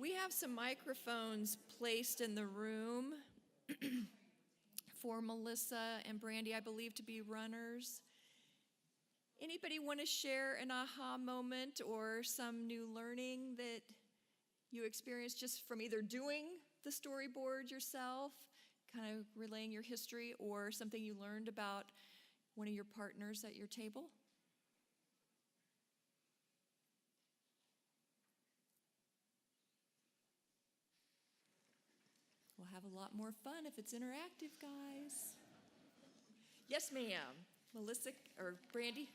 We have some microphones placed in the room for Melissa and Brandy, I believe, to be runners. Anybody want to share an aha moment or some new learning that you experienced just from either doing the storyboard yourself, kind of relaying your history, or something you learned about one of your partners at your table? We'll have a lot more fun if it's interactive, guys. Yes, ma'am. Melissa or Brandy?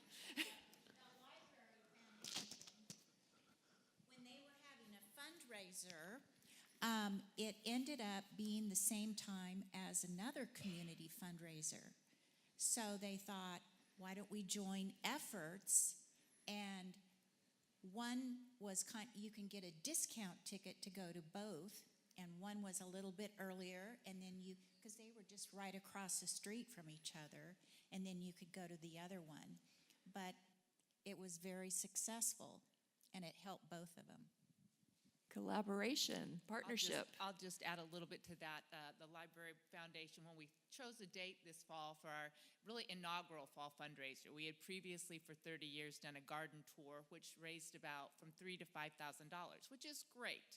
When they were having a fundraiser, it ended up being the same time as another community fundraiser. So they thought, why don't we join efforts? And one was you can get a discount ticket to go to both, and one was a little bit earlier, and then because they were just right across the street from each other, and then you could go to the other one. But it was very successful, and it helped both of them. Collaboration, partnership. I'll just add a little bit to that. The Library Foundation, when we chose a date this fall for our really inaugural fall fundraiser, we had previously for 30 years done a garden tour, which raised about from $3,000 to $5,000, which is great.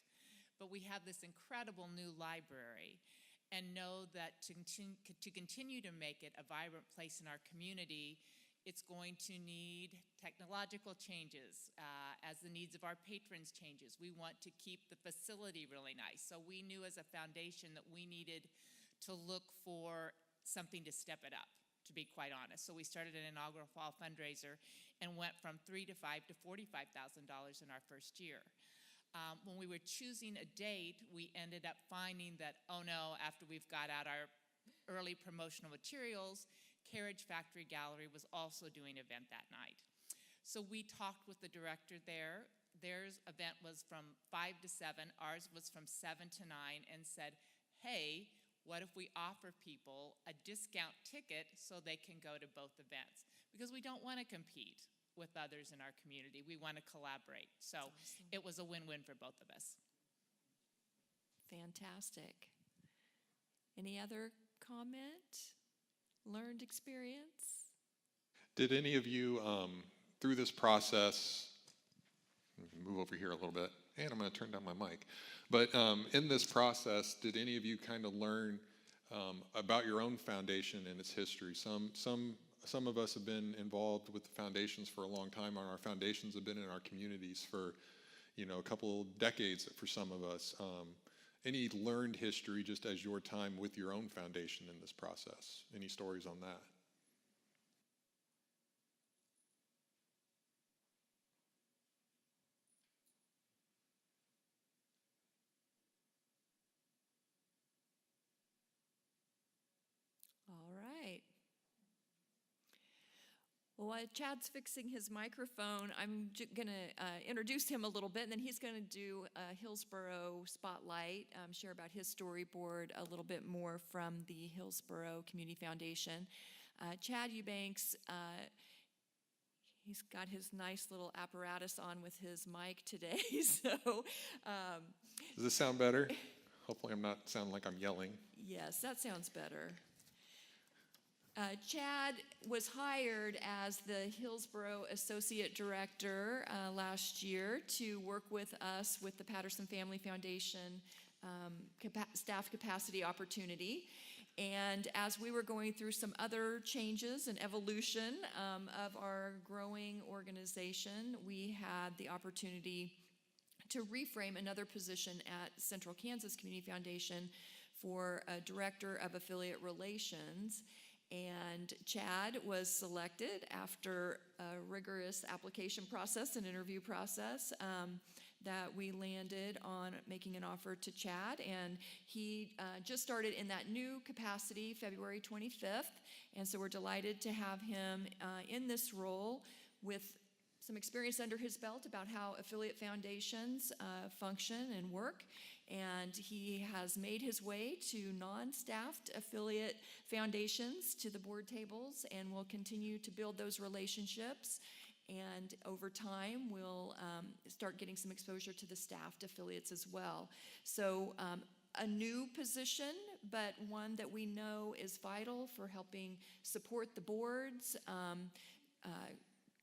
But we have this incredible new library, and know that to continue to make it a vibrant place in our community, it's going to need technological changes as the needs of our patrons changes. We want to keep the facility really nice. So we knew as a foundation that we needed to look for something to step it up, to be quite honest. So we started an inaugural fall fundraiser and went from $3,000 to $5,000 to $45,000 in our first year. When we were choosing a date, we ended up finding that, oh no, after we've got out our early promotional materials, Carriage Factory Gallery was also doing an event that night. So we talked with the director there. Their event was from 5 to 7, ours was from 7 to 9, and said, hey, what if we offer people a discount ticket so they can go to both events? Because we don't want to compete with others in our community. We want to collaborate. So awesome. It was a win-win for both of us. Fantastic. Any other comment? Learned experience? Did any of you, through this process, move over here a little bit, and I'm going to turn down my mic, but in this process, did any of you kind of learn about your own foundation and its history? Some of us have been involved with the foundations for a long time, and our foundations have been in our communities for, a couple decades for some of us. Any learned history just as your time with your own foundation in this process? Any stories on that? All right. Well, while Chad's fixing his microphone, I'm going to introduce him a little bit, and then he's going to do a Hillsborough spotlight, share about his storyboard a little bit more from the Hillsborough Community Foundation. Chad Eubanks, he's got his nice little apparatus on with his mic today. So, does this sound better? Hopefully I'm not sounding like I'm yelling. Yes, that sounds better. Chad was hired as the Hillsborough Associate Director last year to work with us with the Patterson Family Foundation staff capacity opportunity. And as we were going through some other changes and evolution of our growing organization, we had the opportunity to reframe another position at Central Kansas Community Foundation for a Director of Affiliate Relations. And Chad was selected after a rigorous application process and interview process that we landed on making an offer to Chad. And he just started in that new capacity February 25th. And so we're delighted to have him in this role with some experience under his belt about how affiliate foundations function and work. And he has made his way to non-staffed affiliate foundations, to the board tables, and will continue to build those relationships and over time, we'll start getting some exposure to the staffed affiliates as well. So a new position, but one that we know is vital for helping support the boards,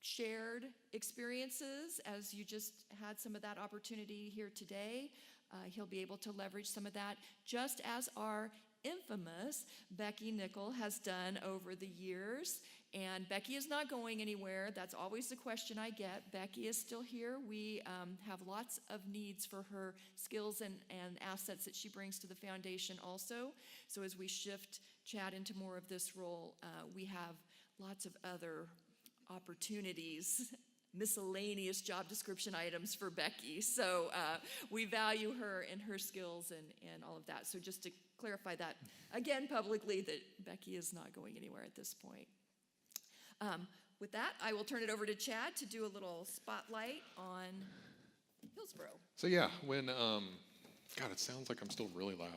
shared experiences, as you just had some of that opportunity here today. He'll be able to leverage some of that, just as our infamous Becky Nickel has done over the years. And Becky is not going anywhere. That's always the question I get. Becky is still here. We have lots of needs for her skills and assets that she brings to the foundation also. So as we shift Chad into more of this role, we have lots of other opportunities, miscellaneous job description items for Becky. So we value her and her skills and all of that. So just to clarify that again publicly, that Becky is not going anywhere at this point. With that, I will turn it over to Chad to do a little spotlight on Hillsborough. So yeah, when, God, it sounds like I'm still really loud.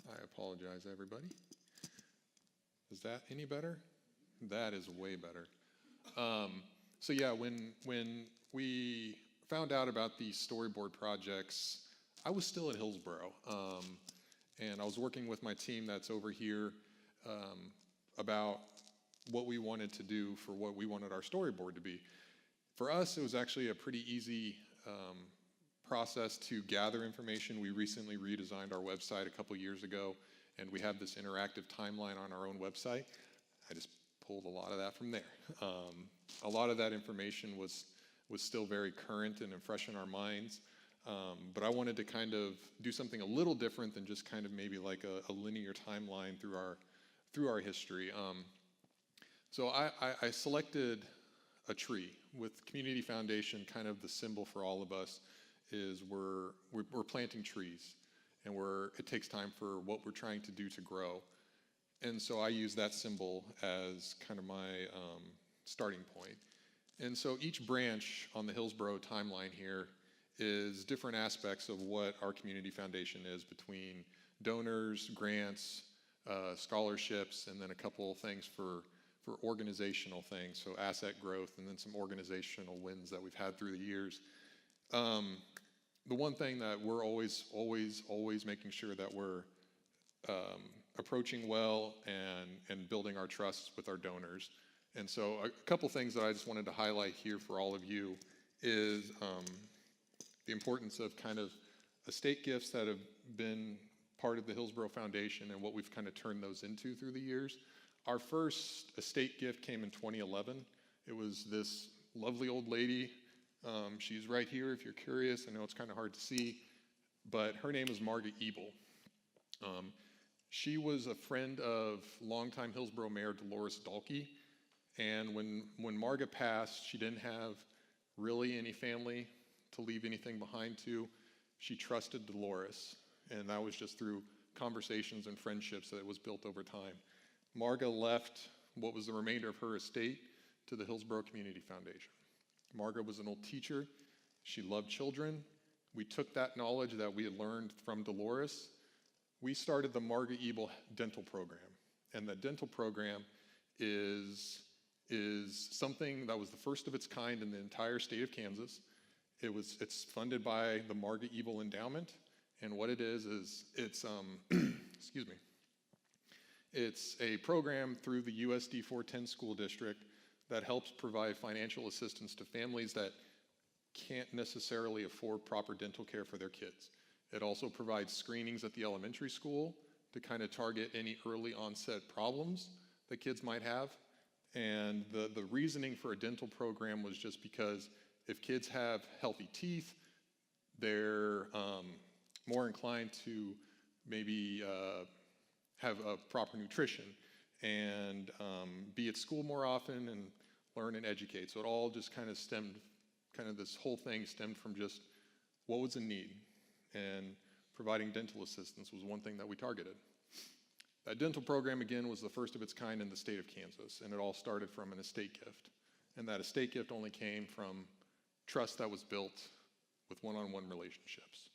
I apologize, everybody. Is that any better? That is way better. So yeah, when we found out about these storyboard projects, I was still at Hillsborough. And I was working with my team that's over here about what we wanted to do for what we wanted our storyboard to be. For us, it was actually a pretty easy process to gather information. We recently redesigned our website a couple years ago, and we have this interactive timeline on our own website. I just pulled a lot of that from there. A lot of that information was still very current and fresh in our minds. But I wanted to kind of do something a little different than just kind of maybe like a linear timeline through our history. So I selected a tree. With Community Foundation, kind of the symbol for all of us is we're planting trees, and it takes time for what we're trying to do to grow. And so I use that symbol as kind of my starting point. And so each branch on the Hillsborough timeline here is different aspects of what our Community Foundation is, between donors, grants, scholarships, and then a couple of things for organizational things, so asset growth, and then some organizational wins that we've had through the years. The one thing that we're always making sure that we're approaching well and building our trust with our donors. And so a couple things that I just wanted to highlight here for all of you is the importance of kind of estate gifts that have been part of the Hillsborough Foundation and what we've kind of turned those into through the years. Our first estate gift came in 2011. It was this lovely old lady. She's right here if you're curious. I know it's kind of hard to see, but her name is Margaret Ebel. She was a friend of longtime Hillsborough Mayor Dolores Dalkey, and when Margaret passed, she didn't have really any family to leave anything behind to. She trusted Dolores, and that was just through conversations and friendships that was built over time. Marga left what was the remainder of her estate to the Hillsborough Community Foundation. Marga was an old teacher. She loved children. We took that knowledge that we had learned from Dolores. We started the Marga Ebel dental program, and the dental program is something that was the first of its kind in the entire state of Kansas. It's funded by the Marga Ebel Endowment, and what it is it's excuse me, it's a program through the USD 410 school district that helps provide financial assistance to families that can't necessarily afford proper dental care for their kids. It also provides screenings at the elementary school to kind of target any early onset problems that kids might have. And the reasoning for a dental program was just because if kids have healthy teeth, they're more inclined to maybe have a proper nutrition and be at school more often and learn and educate. So it all just kind of this whole thing stemmed from just what was in need, and providing dental assistance was one thing that we targeted. That dental program, again, was the first of its kind in the state of Kansas, and it all started from an estate gift. And that estate gift only came from trust that was built with one-on-one relationships.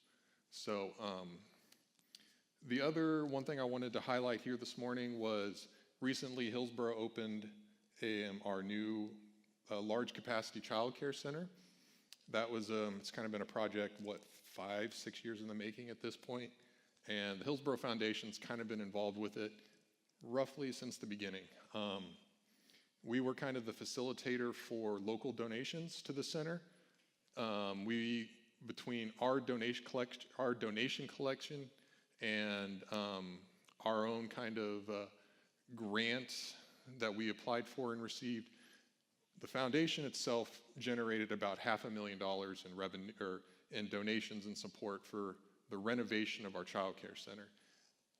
So The other one thing I wanted to highlight here this morning was recently Hillsborough opened our new large capacity child care center. That was, it's kind of been a project, 5, 6 years in the making at this point. And the Hillsborough Foundation's kind of been involved with it roughly since the beginning. We were kind of the facilitator for local donations to the center. Between our donation collection and our own kind of grants that we applied for and received, the foundation itself generated about $500,000 in revenue or in donations and support for the renovation of our child care center.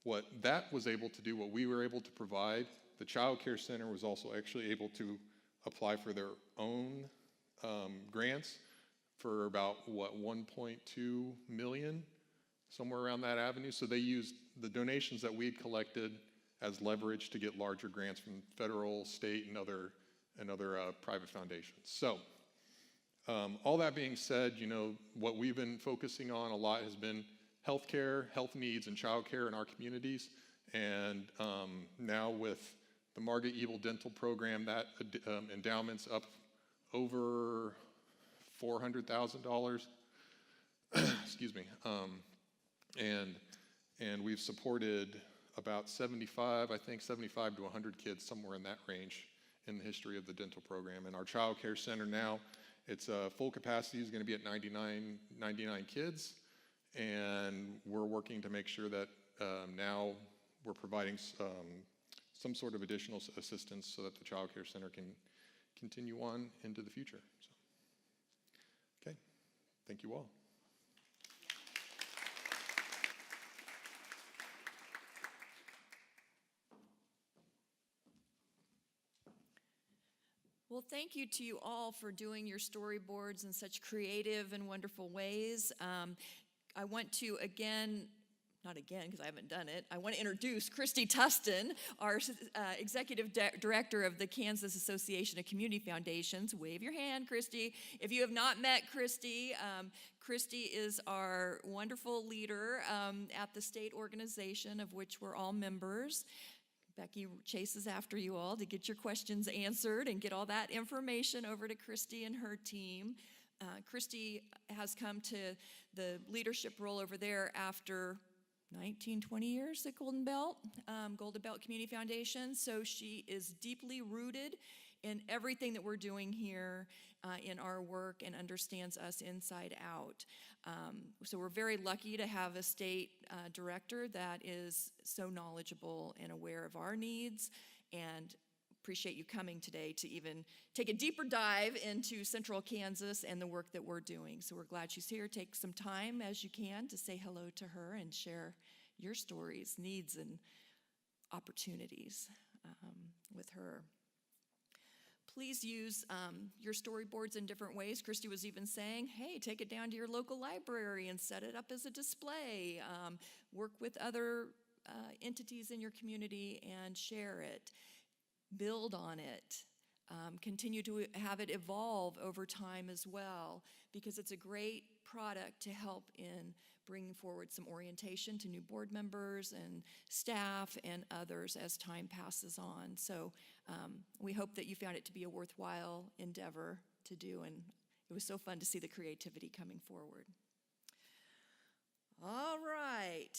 What that was able to do, what we were able to provide, the child care center was also actually able to apply for their own grants for about, 1.2 million, somewhere around that avenue. So they used the donations that we had collected as leverage to get larger grants from federal, state, and other private foundations. So all that being said, what we've been focusing on a lot has been healthcare, health needs, and childcare in our communities. And now with the Margaret Evil Dental Program, that endowment's up over $400,000. Excuse me. And we've supported about 75 to 100 kids, somewhere in that range, in the history of the dental program. And our child care center now, its full capacity is going to be at 99 kids. And we're working to make sure that now we're providing some sort of additional assistance so that the child care center can continue on into the future. So, okay, thank you all. Well, thank you to you all for doing your storyboards in such creative and wonderful ways. I want to not again because I haven't done it, I want to introduce Christy Tustin, our Executive Director of the Kansas Association of Community Foundations. Wave your hand, Christy. If you have not met Christy, Christy is our wonderful leader at the state organization of which we're all members. Becky chases after you all to get your questions answered and get all that information over to Christy and her team. Christy has come to the leadership role over there after 19, 20 years at Golden Belt Community Foundation. So she is deeply rooted in everything that we're doing here in our work and understands us inside out. So we're very lucky to have a state director that is so knowledgeable and aware of our needs, and appreciate you coming today to even take a deeper dive into Central Kansas and the work that we're doing. So we're glad she's here. Take some time as you can to say hello to her and share your stories, needs, and opportunities with her. Please use your storyboards in different ways. Christy was even saying, hey, take it down to your local library and set it up as a display. Work with other entities in your community and share it. Build on it. Continue to have it evolve over time as well, because it's a great product to help in bringing forward some orientation to new board members and staff and others as time passes on. So we hope that you found it to be a worthwhile endeavor to do, and it was so fun to see the creativity coming forward. All right,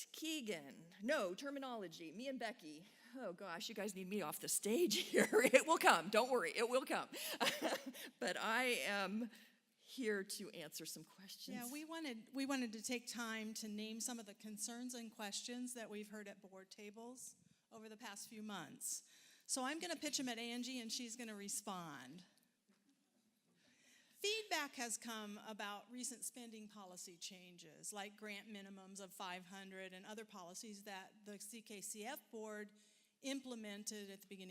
terminology, me and Becky. Oh gosh, you guys need me off the stage here. It will come, don't worry, it will come. But I am here to answer some questions. Yeah, we wanted to take time to name some of the concerns and questions that we've heard at board tables over the past few months. So I'm going to pitch them at Angie, and she's going to respond. Feedback has come about recent spending policy changes, like grant minimums of $500 and other policies that the CKCF board implemented at the beginning